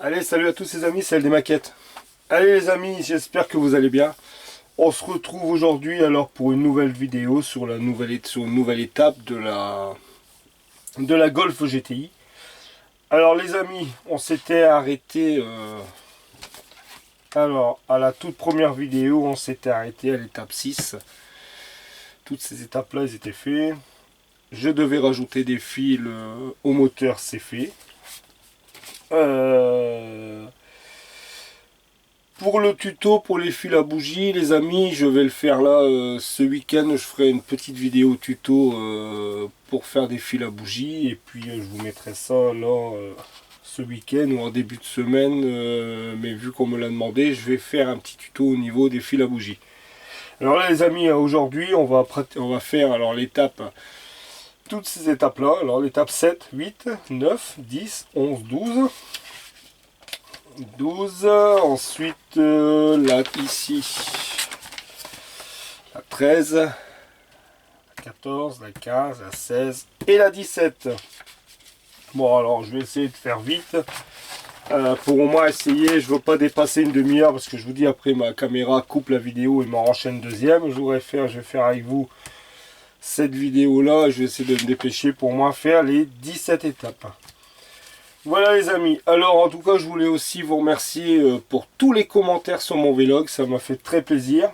Allez, salut à tous les amis, c'est des maquettes. Allez les amis, j'espère que vous allez bien. On se retrouve aujourd'hui alors pour une nouvelle vidéo sur sur une nouvelle étape de la Golf GTI. Alors les amis, on s'était arrêté alors à la toute première vidéo, on s'était arrêté à l'étape 6. Toutes ces étapes là, elles étaient faites. Je devais rajouter des fils au moteur, c'est fait. Pour le tuto pour les fils à bougie, les amis, je vais le faire là ce week-end. Je ferai une petite vidéo tuto pour faire des fils à bougie. Et puis je vous mettrai ça là ce week-end ou en début de semaine. Mais vu qu'on me l'a demandé, je vais faire un petit tuto au niveau des fils à bougie. Alors là les amis, aujourd'hui on va faire alors l'étape, toutes ces étapes là. Alors l'étape 7, 8, 9, 10, 11, 12. 12, ensuite là ici la 13, la 14, la 15, la 16 et la 17. Bon alors je vais essayer de faire vite pour au moins essayer. Je veux pas dépasser une demi-heure parce que je vous dis après ma caméra coupe la vidéo et m'en enchaîne deuxième. Je vais faire avec vous cette vidéo là. Je vais essayer de me dépêcher pour moi faire les 17 étapes. Voilà les amis, alors en tout cas je voulais aussi vous remercier pour tous les commentaires sur mon vlog, ça m'a fait très plaisir.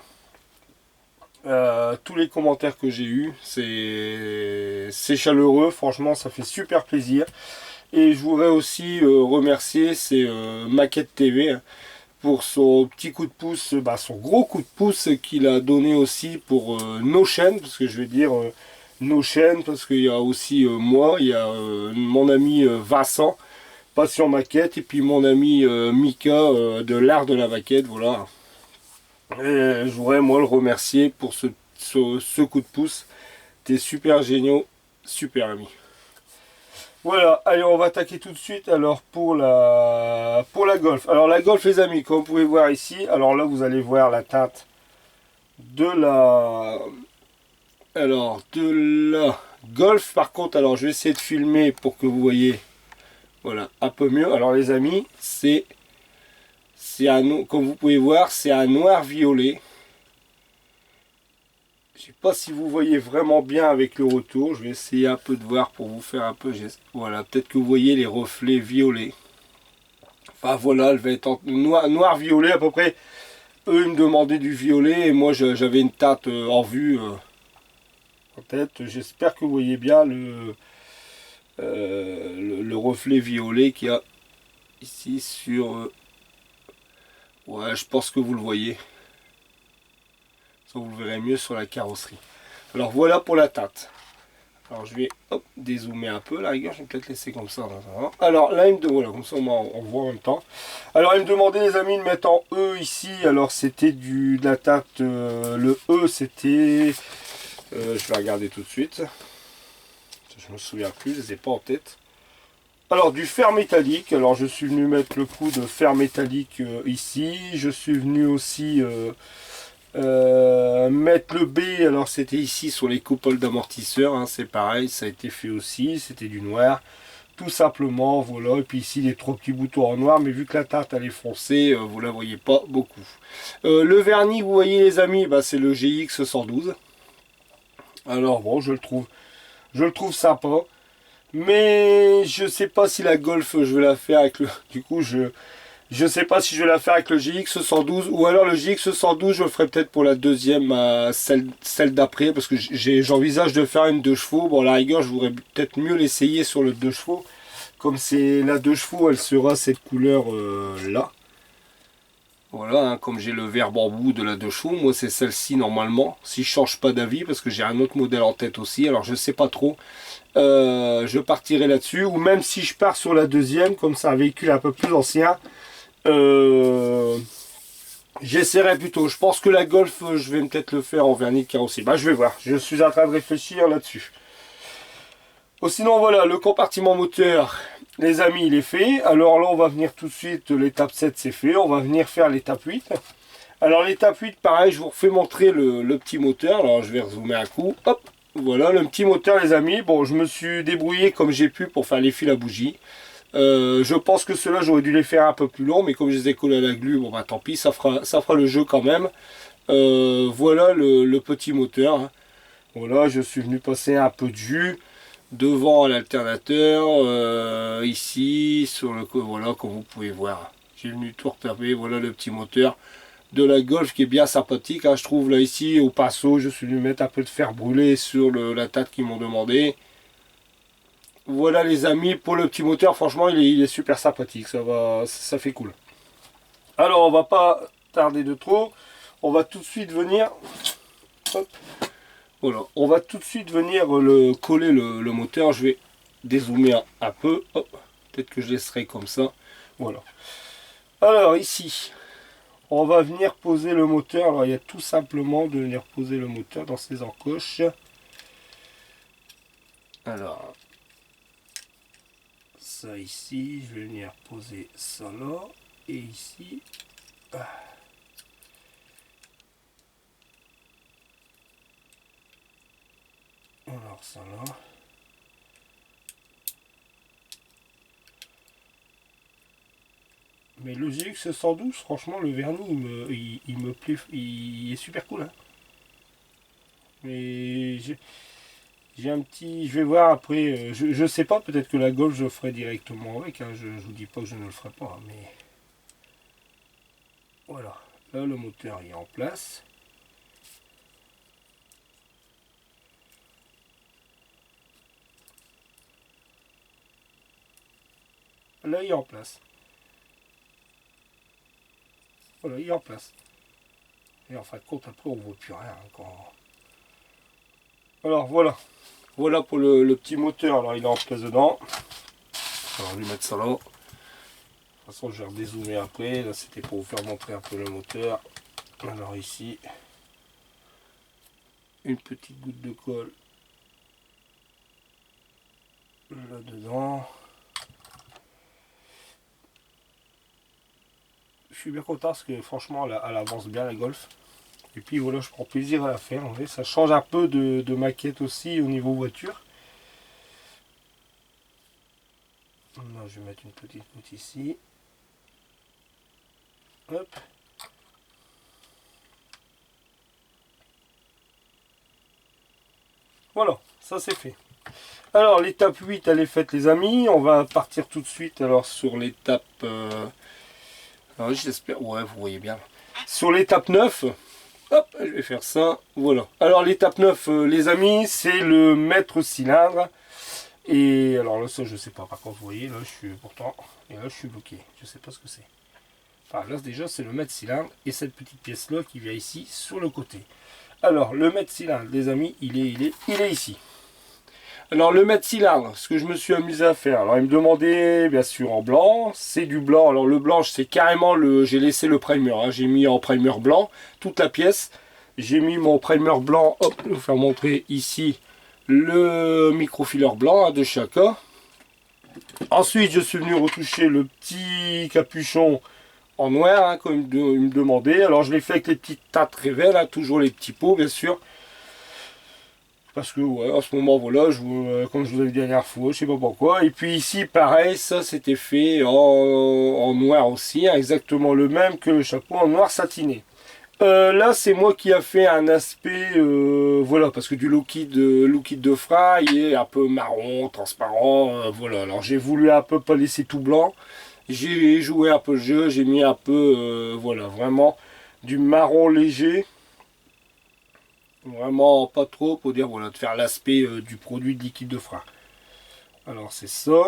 Tous les commentaires que j'ai eu, c'est chaleureux, franchement ça fait super plaisir. Et je voudrais aussi remercier Maquette TV pour son petit coup de pouce, son gros coup de pouce qu'il a donné aussi pour nos chaînes, parce que je vais dire nos chaînes, parce qu'il y a aussi moi, il y a mon ami Vincent, Passion Maquette, et puis mon ami Mika de l'art de la maquette, voilà. Et je voudrais moi le remercier pour ce coup de pouce. T'es super génial, super ami. Voilà, allez on va attaquer tout de suite alors pour la Golf. Alors la Golf les amis, comme vous pouvez voir ici, alors là vous allez voir la teinte de la Golf. Par contre, alors je vais essayer de filmer pour que vous voyez. Voilà, un peu mieux. Alors les amis, comme vous pouvez voir, c'est un noir violet. Je sais pas si vous voyez vraiment bien avec le retour. Je vais essayer un peu de voir pour vous faire un peu geste. Voilà, peut-être que vous voyez les reflets violets. Enfin voilà, elle va être en noir violet à peu près. Eux ils me demandaient du violet et moi j'avais une teinte en vue en tête. J'espère que vous voyez bien le reflet violet qu'il y a ici sur ouais, je pense que vous le voyez, ça vous le verrez mieux sur la carrosserie. Alors voilà pour la teinte. Alors je vais dézoomer un peu, la rigueur je vais peut-être laisser comme ça. Alors là voilà, comme ça on voit en même temps. Alors il me demandait les amis de mettre en E ici. Alors c'était de la teinte, le E c'était je vais regarder tout de suite, je me souviens plus, je les ai pas en tête. Alors du fer métallique, alors je suis venu mettre le coup de fer métallique ici, je suis venu aussi mettre le B, alors c'était ici sur les coupoles d'amortisseurs, hein, c'est pareil, ça a été fait aussi, c'était du noir, tout simplement, voilà, et puis ici les 3 petits boutons en noir, mais vu que la teinte elle est foncée, vous la voyez pas beaucoup. Le vernis, vous voyez les amis, c'est le GX 112, alors bon, je le trouve sympa. Mais je sais pas si la Golf je vais la faire avec le. Du coup je sais pas si je vais la faire avec le GX 112 ou alors le GX 112 je le ferai peut-être pour la deuxième, celle d'après, parce que j'envisage de faire une 2 chevaux. Bon à la rigueur je voudrais peut-être mieux l'essayer sur le 2 chevaux. Comme c'est la 2 chevaux, elle sera cette couleur là. Voilà, hein, comme j'ai le vert bambou de la 2 chevaux, moi c'est celle-ci normalement, si je change pas d'avis, parce que j'ai un autre modèle en tête aussi, alors je sais pas trop, je partirai là-dessus, ou même si je pars sur la deuxième, comme c'est un véhicule un peu plus ancien, j'essaierai plutôt, je pense que la Golf, je vais peut-être le faire en vernis de carrosserie, je vais voir, je suis en train de réfléchir là-dessus. Sinon voilà, le compartiment moteur, les amis, il est fait. Alors là, on va venir tout de suite, l'étape 7 c'est fait. On va venir faire l'étape 8. Alors l'étape 8, pareil, je vous refais montrer le petit moteur. Alors je vais rezoomer un coup. Hop, voilà le petit moteur les amis. Bon, je me suis débrouillé comme j'ai pu pour faire les fils à bougie. Je pense que ceux-là, j'aurais dû les faire un peu plus longs, mais comme je les ai collés à la glu, bon bah tant pis, ça fera le jeu quand même. Voilà le petit moteur, hein. Voilà, je suis venu passer un peu de jus devant l'alternateur, ici, sur le voilà, comme vous pouvez voir. J'ai venu tout retaper, voilà le petit moteur de la Golf qui est bien sympathique, hein, je trouve. Là ici, au pinceau, je suis venu mettre un peu de fer brûlé sur la tâte qu'ils m'ont demandé. Voilà les amis, pour le petit moteur, franchement, il est super sympathique, ça fait cool. Alors, on va pas tarder de trop, on va tout de suite venir, hop, voilà, on va tout de suite venir coller le moteur. Je vais dézoomer un peu, hop, peut-être que je laisserai comme ça, voilà. Alors ici, on va venir poser le moteur. Alors il y a tout simplement de venir poser le moteur dans ces encoches. Alors, ça ici, je vais venir poser ça là, et ici. Alors ça là. Mais le GX 112, franchement, le vernis, il me plaît, il est super cool, hein. Mais j'ai un petit, je vais voir après. Je sais pas, peut-être que la Golf je ferai directement avec, hein. Je vous dis pas que je ne le ferai pas, hein, mais voilà. Là, le moteur est en place. Là, il est en place. Voilà, il est en place. Et en fin de compte, après, on ne voit plus rien, hein, quand... Alors, voilà. Voilà pour le petit moteur. Alors, il est en place dedans. Alors, je vais mettre ça là. De toute façon, je vais redézoomer après. Là, c'était pour vous faire montrer un peu le moteur. Alors, ici, une petite goutte de colle là-dedans. Je suis bien content parce que franchement, elle avance bien la Golf. Et puis voilà, je prends plaisir à la faire. Vous voyez, ça change un peu de maquette aussi au niveau voiture. Là, je vais mettre une petite goutte ici. Hop. Voilà, ça c'est fait. Alors l'étape 8 elle est faite les amis. On va partir tout de suite alors sur l'étape... alors j'espère... Ouais, vous voyez bien. Sur l'étape 9. Hop, je vais faire ça. Voilà. Alors l'étape 9 les amis, c'est le mètre cylindre. Et alors là, ça je sais pas. Par contre, vous voyez, là je suis pourtant... Et là je suis bloqué. Je sais pas ce que c'est. Enfin là déjà c'est le mètre cylindre. Et cette petite pièce là qui vient ici sur le côté. Alors le mètre cylindre les amis, il est ici. Alors le mètre cylindre, ce que je me suis amusé à faire, alors il me demandait bien sûr en blanc, c'est du blanc, alors le blanc c'est carrément j'ai laissé le primer, hein. J'ai mis en primer blanc toute la pièce, j'ai mis mon primer blanc, hop, je vais vous faire montrer ici le microfilaire blanc, hein, de chacun. Ensuite je suis venu retoucher le petit capuchon en noir, hein, comme il me demandait, alors je l'ai fait avec les petites tattes Révèle, hein, toujours les petits pots bien sûr. Parce que ouais, en ce moment, voilà, comme je vous avais dit la dernière fois, je sais pas pourquoi. Et puis ici, pareil, ça c'était fait en noir aussi, hein, exactement le même que le chapeau en noir satiné. Là, c'est moi qui a fait un aspect, voilà, parce que du liquide de frein, il est un peu marron, transparent, voilà. Alors j'ai voulu un peu pas laisser tout blanc. J'ai joué un peu le jeu, j'ai mis un peu, voilà, vraiment du marron léger. Vraiment pas trop pour dire voilà de faire l'aspect du produit de liquide de frein. Alors c'est ça.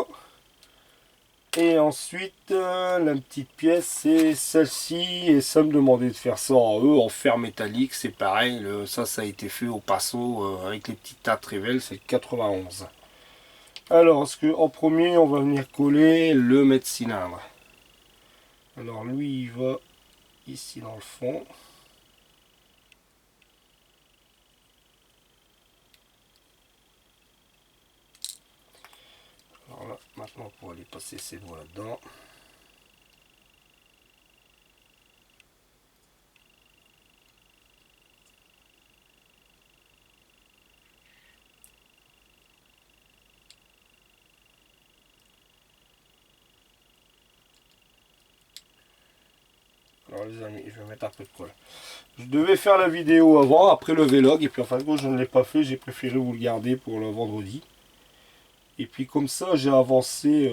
Et ensuite la petite pièce c'est celle-ci et ça me demandait de faire ça en fer métallique. C'est pareil, ça a été fait au pinceau avec les petites tattes Révèle, c'est le 91. Alors en premier on va venir coller le mètre cylindre. Alors lui il va ici dans le fond. Alors là, maintenant pour aller passer ses doigts là-dedans. Alors les amis, je vais mettre un peu de colle. Je devais faire la vidéo avant, après le vlog, et puis en fin de compte je ne l'ai pas fait, j'ai préféré vous le garder pour le vendredi. Et puis comme ça j'ai avancé,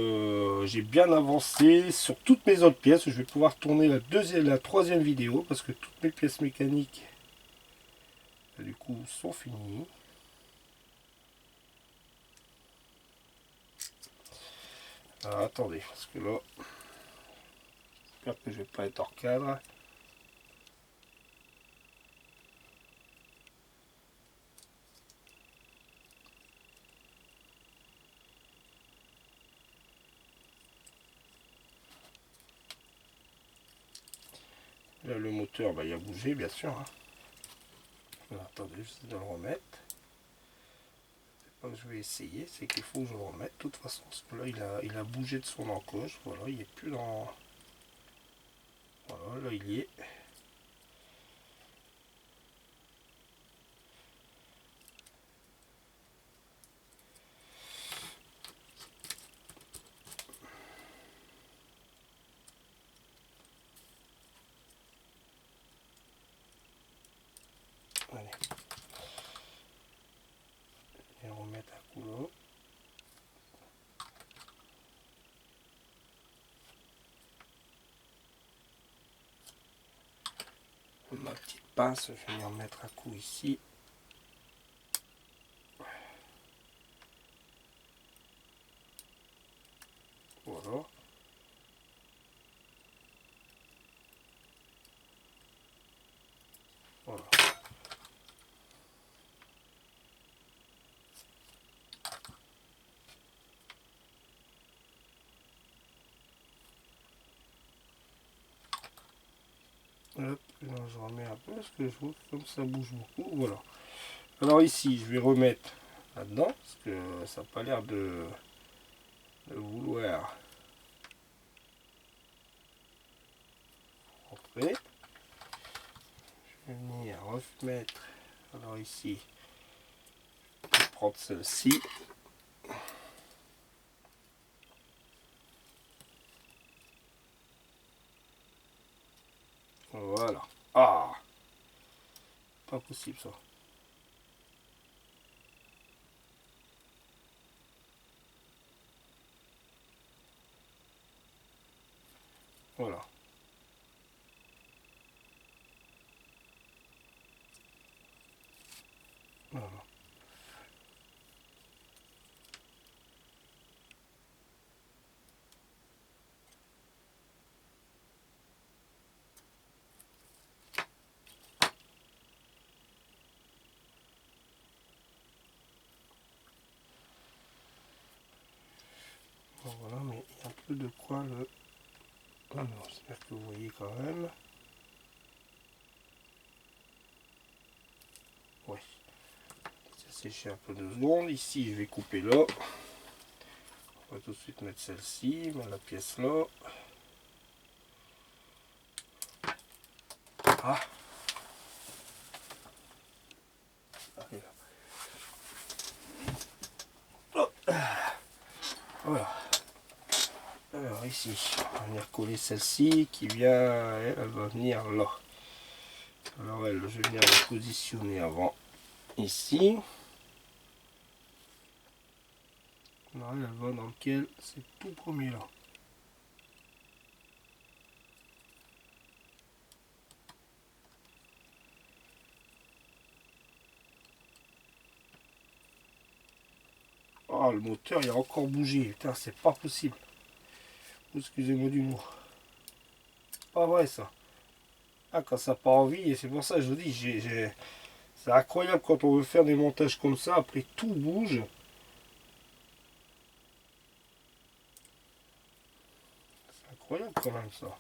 j'ai bien avancé sur toutes mes autres pièces. Je vais pouvoir tourner la troisième vidéo parce que toutes mes pièces mécaniques du coup sont finies. Alors attendez, parce que là, j'espère que je vais pas être hors cadre. Là, le moteur, bah, il a bougé, bien sûr. Hein. Alors, attendez, j'essaie de le remettre. C'est pas que je vais essayer, c'est qu'il faut que je le remette de toute façon. Parce que là, il a bougé de son encoche. Voilà, il n'est plus dans... Voilà, là, il y est. Allez. Et remettre un coup là. Ma petite pince, je vais y en mettre un coup ici. Voilà. Voilà. Hop, là, je remets un peu parce que je vois que comme ça bouge beaucoup. Voilà. Alors ici, je vais remettre là-dedans parce que ça n'a pas l'air de vouloir rentrer. Je vais venir remettre. Alors ici, je vais prendre celle-ci. Voilà. Ah, pas possible ça. Voilà. Voilà. Bon, voilà, mais il y a un peu de quoi le... Ah non, j'espère que vous voyez quand même. Ouais. Ça séché un peu 2 secondes. Ici, je vais couper là. On va tout de suite mettre celle-ci, mettre la pièce là. Ah. Allez, là. Oh. Voilà. Alors ici, on va venir coller celle-ci qui vient, elle va venir là. Alors elle, je vais venir la positionner avant ici. Alors elle va dans lequel c'est tout premier là. Oh, le moteur il a encore bougé, putain c'est pas possible. Excusez-moi du mot. Pas vrai ça. Ah, quand ça part en vie, et c'est pour ça que je vous dis, c'est incroyable quand on veut faire des montages comme ça, après tout bouge. C'est incroyable quand même ça.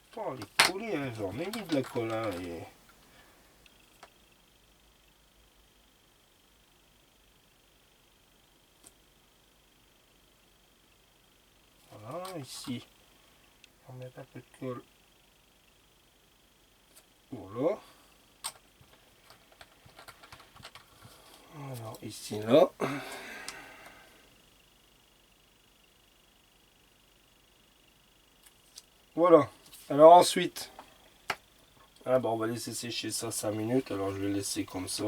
Putain, elle est collée, hein, j'en ai mis de la colle. Hein, et... Voilà, ici, on va mettre un peu de colle. Voilà. Alors ici, là. voilà. Alors ensuite, ah bah on va laisser sécher ça 5 minutes. Alors je vais laisser comme ça,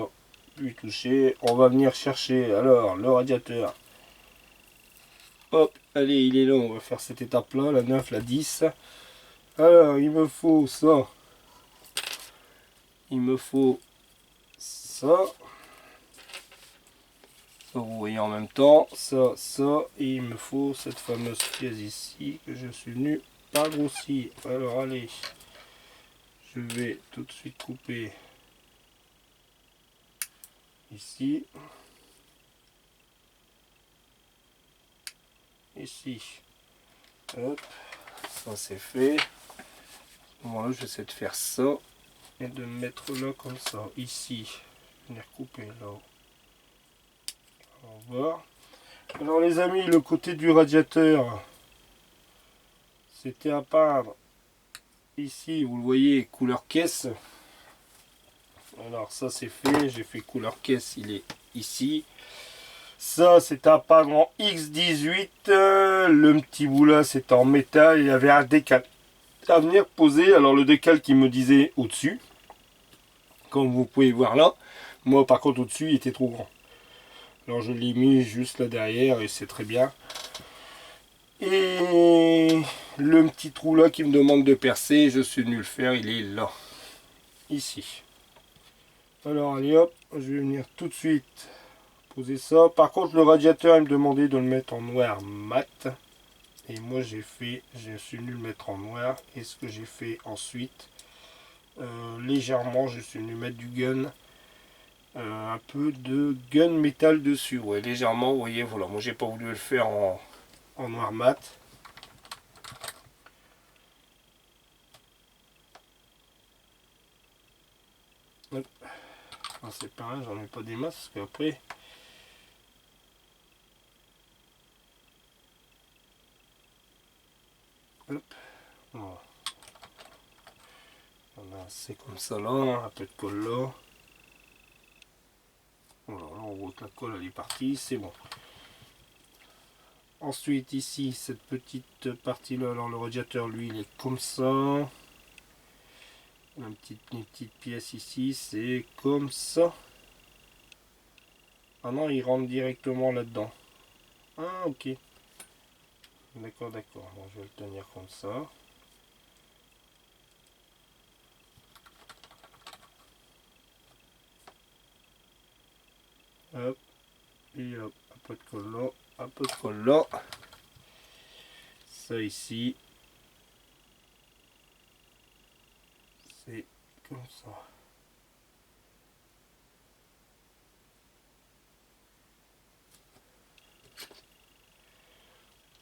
puis toucher. On va venir chercher alors le radiateur. Hop, allez, il est là. On va faire cette étape là, la 9, la 10. Alors il me faut ça. Il me faut ça. Vous voyez en même temps, ça, et il me faut cette fameuse pièce ici que je suis venu pas grossir. Alors allez, je vais tout de suite couper ici, ici, hop, ça c'est fait. Moi je vais essayer de faire ça et de mettre là comme ça, ici, venir couper là. Au revoir. Alors les amis, le côté du radiateur, c'était à peindre. Ici, vous le voyez, couleur caisse. Alors ça c'est fait, j'ai fait couleur caisse, il est ici. Ça c'est à peindre en X18. Le petit bout là c'est en métal, il y avait un décal à venir poser. Alors le décal qui me disait au-dessus, comme vous pouvez voir là. Moi par contre au-dessus il était trop grand. Alors je l'ai mis juste là derrière et c'est très bien. Et le petit trou là qui me demande de percer, je suis venu le faire, il est là. Ici. Alors allez hop, je vais venir tout de suite poser ça. Par contre le radiateur il me demandait de le mettre en noir mat. Et moi je suis venu le mettre en noir. Et ce que j'ai fait ensuite, légèrement je suis venu mettre du gun. Un peu de gun métal dessus. Ouais, légèrement, vous voyez, voilà. Moi j'ai pas voulu le faire en noir mat. Ah, c'est pareil, j'en ai pas des masses parce qu'après. Hop. Voilà. C'est comme ça là, un peu de colle là. Voilà, là on voit que la colle elle est partie, c'est bon. Ensuite ici, cette petite partie là, alors le radiateur lui il est comme ça. Une petite pièce ici, c'est comme ça. Ah non, il rentre directement là-dedans. Ah ok. D'accord, d'accord. Bon, je vais le tenir comme ça. Hop. Et hop. Un peu de colle là. Un peu de colle là. Ça ici. C'est comme ça.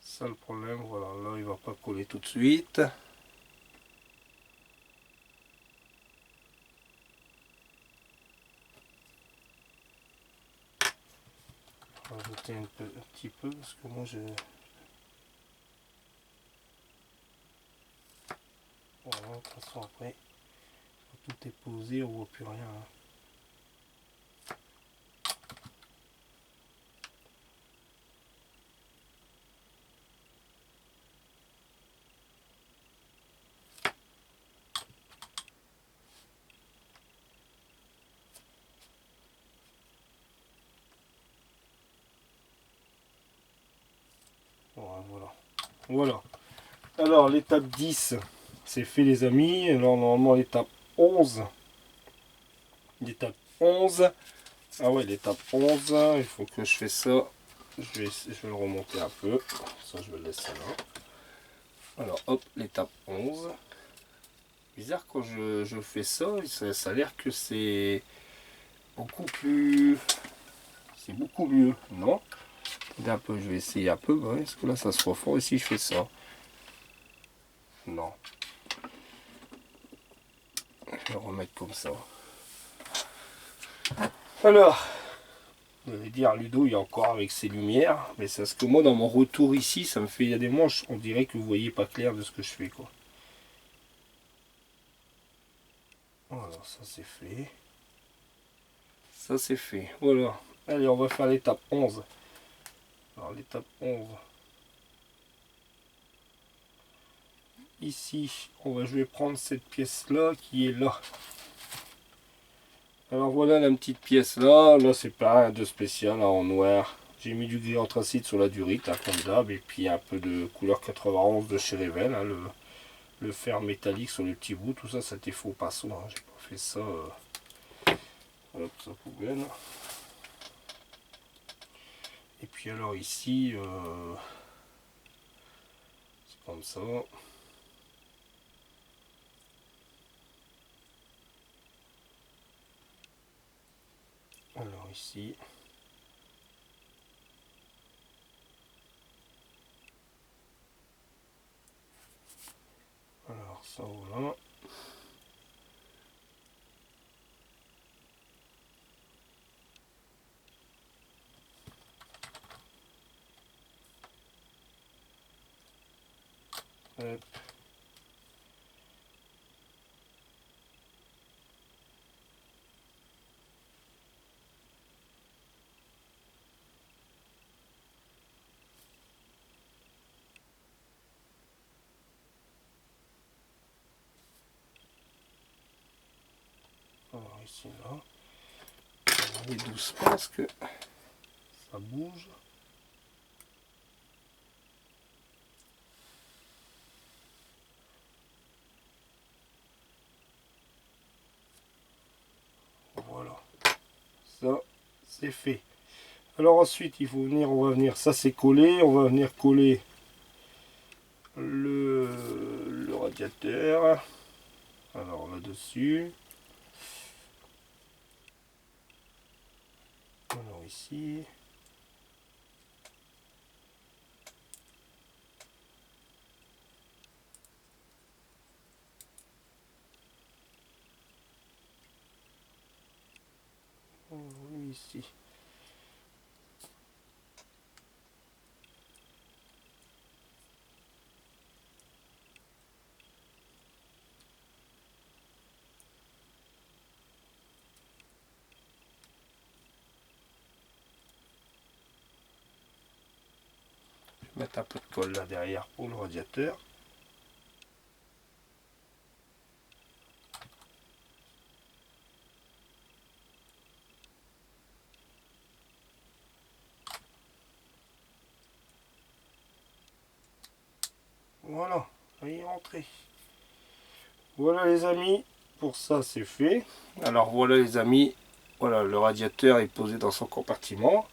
Ça le problème, voilà, là il va pas coller tout de suite. On va rajouter un petit peu parce que moi je... Voilà, de toute façon après, tout est posé, on voit plus rien. Hein. Voilà. Voilà. Alors l'étape 10, c'est fait les amis. Alors normalement l'étape 11. L'étape 11. Ah ouais, l'étape 11, il faut que je fasse ça. Je vais le remonter un peu. Ça je vais le laisser là. Alors hop, l'étape 11. Bizarre quand je fais ça, ça a l'air que c'est beaucoup plus... C'est beaucoup mieux, non? Un peu, je vais essayer un peu, ouais, parce que là ça se refond et si je fais ça. Non. Je vais le remettre comme ça. Alors, vous allez dire Ludo il est encore avec ses lumières, mais c'est parce que moi dans mon retour ici, ça me fait, il y a des manches, on dirait que vous voyez pas clair de ce que je fais quoi. Voilà, ça c'est fait. Ça c'est fait, voilà. Allez, on va faire l'étape 11. Alors l'étape 11. ici, je vais prendre cette pièce là qui est là. Alors voilà la petite pièce là, c'est pas rien de spécial là, en noir. J'ai mis du gris anthracite sur la durite, hein, comme d'hab, et puis un peu de couleur 91 de chez Revel, hein, le fer métallique sur les petits bouts, tout ça, ça était faux pinceau, hein, j'ai pas fait ça. Voilà, tout ça poubelle. Et puis alors ici, c'est comme ça. Alors ici. Alors ça voilà. Hop. Alors ici là. On va aller doucement parce que ça bouge. Voilà. Ça c'est fait. Alors ensuite il faut venir, on va venir, ça c'est collé, on va venir coller le radiateur. Alors là-dessus. Alors ici. Ici. Je vais mettre un peu de colle là derrière pour le radiateur. Voilà, ça y est rentré. Voilà les amis, pour ça c'est fait. Alors voilà les amis, voilà le radiateur est posé dans son compartiment.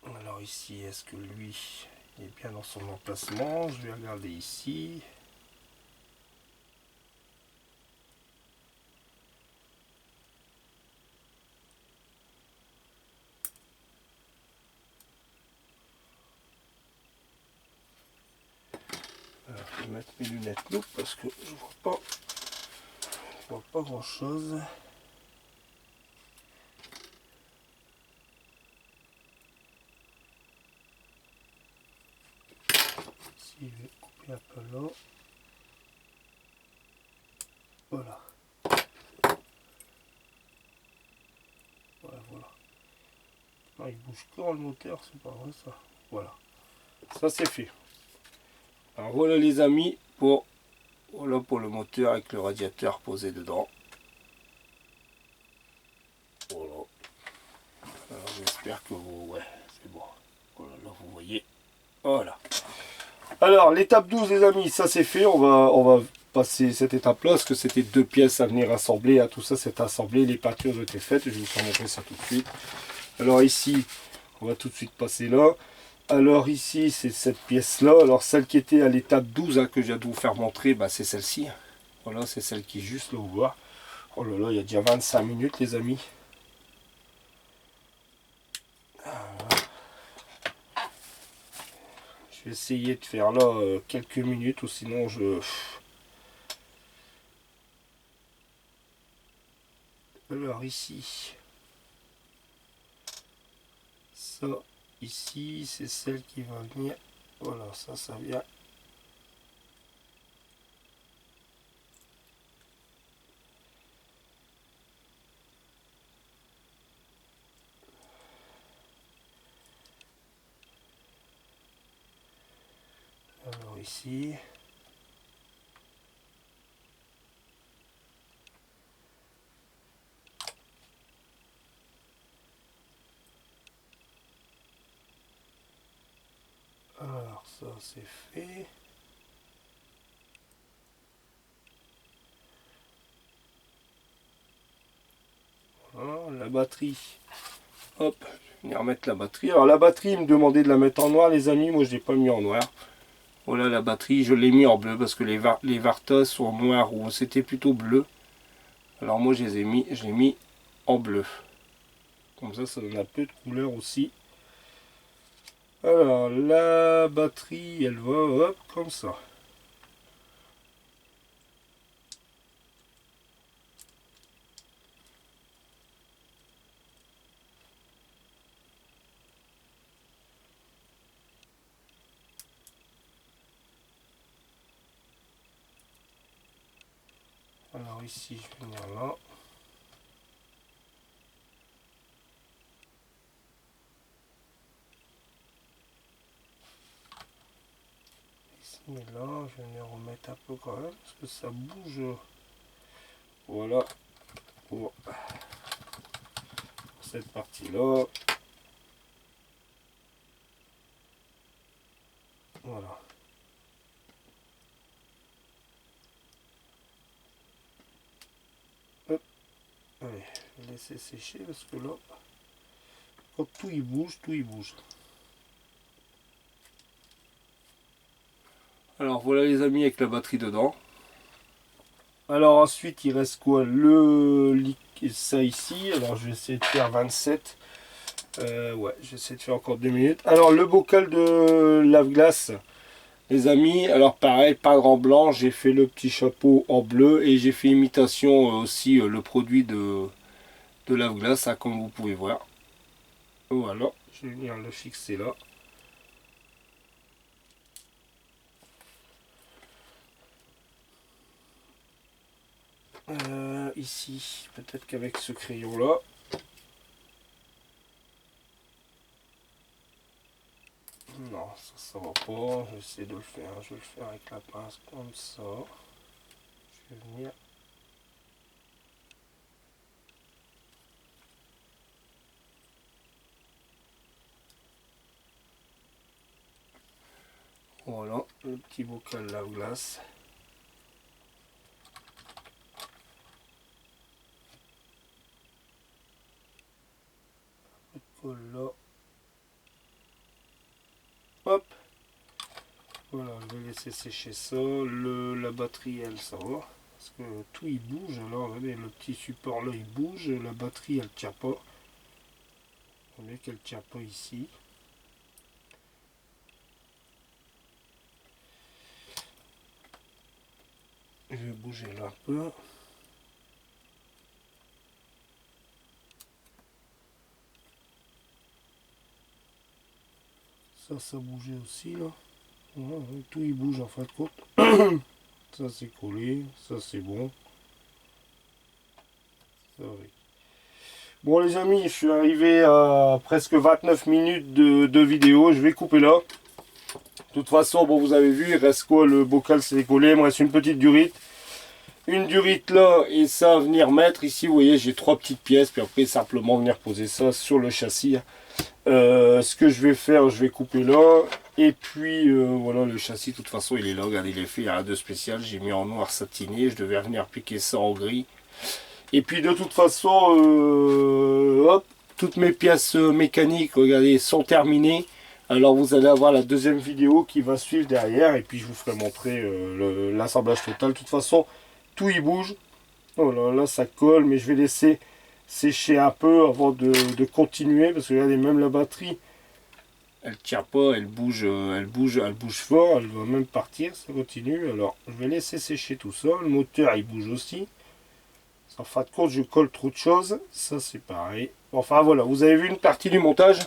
Alors ici, est-ce que lui est bien dans son emplacement? Je vais regarder ici. Alors, je vais mettre mes lunettes loupe parce que je vois pas grand chose. Ici, je vais couper un peu là. Voilà. Voilà. Non, il bouge encore le moteur, c'est pas vrai ça. Voilà. Ça c'est fait. Alors voilà les amis, voilà pour le moteur avec le radiateur posé dedans. Voilà. Alors j'espère que vous... Ouais, c'est bon. Voilà, là vous voyez. Voilà. Alors l'étape 12 les amis, ça c'est fait. On va passer cette étape là parce que c'était deux pièces à venir assembler. Tout ça c'est assemblé, les peintures ont été faites. Je vais vous montrer ça tout de suite. Alors ici, on va tout de suite passer là. Alors ici c'est cette pièce là. Alors celle qui était à l'étape 12 que je viens de vous faire montrer, c'est celle-ci. Voilà, c'est celle qui est juste là, vous voir. Oh là là, il y a déjà 25 minutes les amis. Je vais essayer de faire là quelques minutes ou sinon je... Alors ici, ça ici, c'est celle qui va venir. Voilà, ça vient. ici. Alors ça c'est fait. Voilà, la batterie. Hop, je vais venir remettre la batterie. Alors la batterie, il me demandait de la mettre en noir, les amis. Moi, je l'ai pas mis en noir. Voilà la batterie, je l'ai mis en bleu parce que les Varta sont noirs ou c'était plutôt bleu. Alors moi, je l'ai mis en bleu. Comme ça donne un peu de couleur aussi. Alors la batterie, elle va hop comme ça. Alors ici, je vais venir là. Ici et là, je vais venir remettre un peu quand même, parce que ça bouge. Voilà. Pour cette partie-là. Voilà. Hop. Allez, je vais laisser sécher parce que là, quand tout y bouge, tout y bouge. Alors voilà les amis avec la batterie dedans. Alors ensuite il reste quoi? Ça ici. Alors je vais essayer de faire 27. Ouais, je vais essayer de faire encore 2 minutes. Alors le bocal de lave-glace. Les amis, alors pareil, pas en blanc, j'ai fait le petit chapeau en bleu et j'ai fait imitation aussi le produit de lave-glace, hein, comme vous pouvez voir. Voilà, je vais venir le fixer là. Ici, peut-être qu'avec ce crayon là. Non, ça va pas, je vais essayer de le faire, je vais le faire avec la pince comme ça. Je vais venir. Voilà, le petit bocal lave-glace. Colle là. Hop. Voilà, je vais laisser sécher ça. La batterie, elle, ça va. Parce que tout il bouge. Alors, regardez, le petit support là, il bouge. La batterie, elle tient pas. Vous voyez qu'elle tient pas ici. Je vais bouger là un peu. Ça bougeait aussi là. Voilà, tout il bouge en fin de compte. Ça c'est collé, ça c'est bon. Ça, oui. Bon les amis, je suis arrivé à presque 29 minutes de vidéo. Je vais couper là. De toute façon, bon vous avez vu, il reste quoi? Le bocal c'est collé, il me reste une petite durite. Une durite là et ça à venir mettre ici. Vous voyez, j'ai 3 petites pièces. Puis après simplement venir poser ça sur le châssis. Ce que je vais faire, je vais couper là. Et puis voilà, le châssis de toute façon il est là. Regardez, il est fait, il n'y a rien de spécial. J'ai mis en noir satiné. Je devais venir piquer ça en gris. Et puis de toute façon, hop, toutes mes pièces mécaniques, regardez, sont terminées. Alors vous allez avoir la deuxième vidéo qui va suivre derrière. Et puis je vous ferai montrer l'assemblage total. De toute façon, tout y bouge. Oh là là, ça colle, mais je vais laisser sécher un peu avant de continuer. Parce que regardez, même la batterie, elle tient pas, elle bouge fort, elle va même partir, ça continue. Alors je vais laisser sécher tout ça. Le moteur il bouge aussi. En fin de compte, je colle trop de choses. Ça c'est pareil. Enfin voilà, vous avez vu une partie du montage.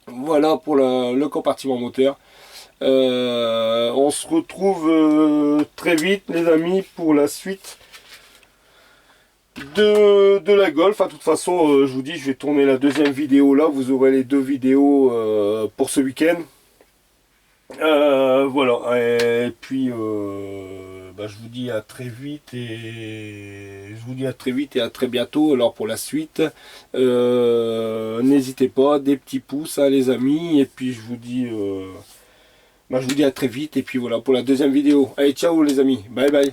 Voilà pour le compartiment moteur. On se retrouve très vite les amis pour la suite de la Golf. De toute façon, je vous dis, je vais tourner la deuxième vidéo là. Vous aurez les 2 vidéos pour ce week-end. Voilà, et puis je vous dis à très vite et à très bientôt alors pour la suite. N'hésitez pas, des petits pouces hein, les amis, et puis je vous dis à très vite, et puis voilà pour la deuxième vidéo. Allez, ciao les amis, bye bye.